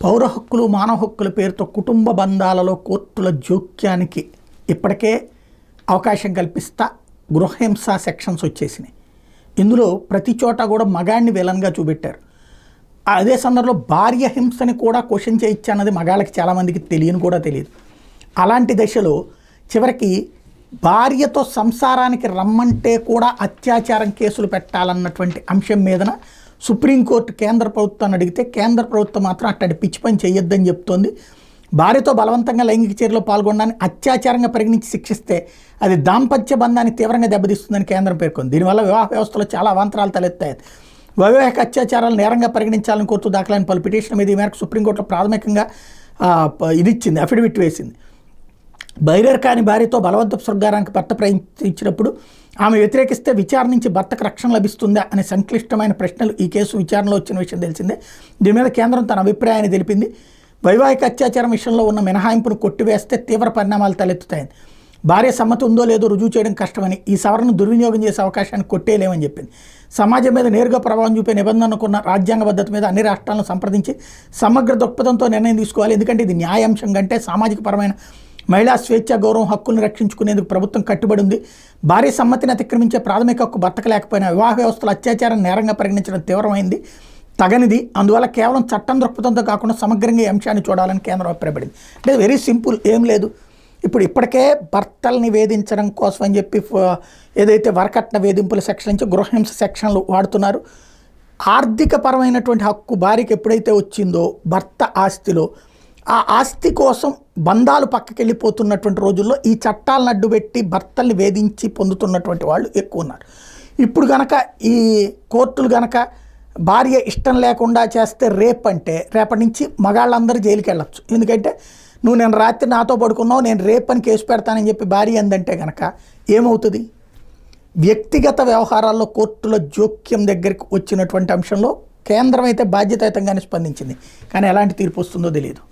పౌర హక్కులు మానవ హక్కుల పేరుతో కుటుంబ బంధాలలో కోర్టుల జోక్యానికి ఇప్పటికే అవకాశం కల్పిస్తా గృహహింస సెక్షన్స్ వచ్చేసినాయి. ఇందులో ప్రతి చోట కూడా మగాడిని విలన్గా చూపెట్టారు. అదే సందర్భంలో భార్య హింసని కూడా క్వశ్చన్ చేయొచ్చు అన్నది మగాళ్ళకి చాలామందికి తెలియని కూడా తెలియదు. అలాంటి దశలో చివరికి భార్యతో సంసారానికి రమ్మంటే కూడా అత్యాచారం కేసులు పెట్టాలన్నటువంటి అంశం మీదన సుప్రీంకోర్టు కేంద్ర ప్రభుత్వాన్ని అడిగితే కేంద్ర ప్రభుత్వం మాత్రం అట్టడి పిచ్చి పని చేయొద్దని చెప్తోంది. భార్యతో బలవంతంగా లైంగిక చర్యలో పాల్గొనడాన్ని అత్యాచారంగా పరిగణించి శిక్షిస్తే అది దాంపత్య బంధాన్ని తీవ్రంగా దెబ్బతీస్తుందని కేంద్రం పేర్కొంది. దీనివల్ల వివాహ వ్యవస్థలో చాలా అవాంతరాలు తలెత్తాయి. వైవాహిక అత్యాచారాలు నేరంగా పరిగణించాలని కోర్టు దాఖలైన పలు పిటిషన్ మీద ఈ మేరకు సుప్రీంకోర్టులో ప్రాథమికంగా ఇది ఇచ్చింది, అఫిడవిట్ వేసింది. బైరర్ కాని భార్యతో బలవంతపు స్వర్గారానికి భర్త ప్రయత్నించినప్పుడు ఆమె వ్యతిరేకిస్తే విచారణ నుంచి భర్తకు రక్షణ లభిస్తుందా అనే సంక్లిష్టమైన ప్రశ్నలు ఈ కేసు విచారణలో వచ్చిన విషయం తెలిసిందే. దీని మీద కేంద్రం తన అభిప్రాయాన్ని తెలిపింది. వైవాహిక అత్యాచారం విషయంలో ఉన్న మినహాయింపును కొట్టివేస్తే తీవ్ర పరిణామాలు తలెత్తుతాయని, భార్య సమ్మతి ఉందో లేదో రుజువు చేయడం కష్టమని, ఈ సవరణను దుర్వినియోగం చేసే అవకాశాన్ని కొట్టేయలేమని చెప్పింది. సమాజం మీద నేరుగా ప్రభావం చూపే నిబంధనకున్న రాజ్యాంగ పద్ధతి మీద అన్ని రాష్ట్రాలను సంప్రదించి సమగ్ర దృక్పథంతో నిర్ణయం తీసుకోవాలి. ఎందుకంటే ఇది న్యాయాంశం కంటే సామాజిక పరమైన మహిళా స్వేచ్ఛ గౌరవం హక్కులను రక్షించుకునేందుకు ప్రభుత్వం కట్టుబడి ఉంది. భార్య సమ్మతిని అతిక్రమించే ప్రాథమిక హక్కు భర్తకు లేకపోయినా వివాహ వ్యవస్థలో అత్యాచారం నేరంగా పరిగణించడం తీవ్రమైంది, తగనిది. అందువల్ల కేవలం చట్టం దృక్పథంతో కాకుండా సమగ్రంగా ఈ అంశాన్ని చూడాలని కేంద్రం అభిప్రాయపడింది. అంటే వెరీ సింపుల్, ఏం లేదు. ఇప్పటికే భర్తల్ని వేధించడం కోసం అని చెప్పి ఏదైతే వరకట్న వేధింపుల సెక్షన్ నుంచి గృహహింస సెక్షన్లు వాడుతున్నారు. ఆర్థిక పరమైనటువంటి హక్కు భార్యకి ఎప్పుడైతే వచ్చిందో భర్త ఆస్తిలో, ఆ ఆస్తి కోసం బంధాలు పక్కకి వెళ్ళిపోతున్నటువంటి రోజుల్లో ఈ చట్టాలను అడ్డుపెట్టి భర్తల్ని వేధించి పొందుతున్నటువంటి వాళ్ళు ఎక్కువ ఉన్నారు. ఇప్పుడు కనుక ఈ కోర్టులు కనుక భార్య ఇష్టం లేకుండా చేస్తే రేప్ అంటే రేపటి నుంచి మగాళ్ళందరూ జైలుకి వెళ్ళచ్చు. ఎందుకంటే నేను రాత్రి నాతో పడుకున్నావు, నేను రేప్ అని కేసు పెడతానని చెప్పి భార్య అందంటే కనుక ఏమవుతుంది? వ్యక్తిగత వ్యవహారాల్లో కోర్టుల జోక్యం దగ్గరికి వచ్చినటువంటి అంశంలో కేంద్రం అయితే బాధ్యతాయుతంగానే స్పందించింది, కానీ ఎలాంటి తీర్పు వస్తుందో తెలియదు.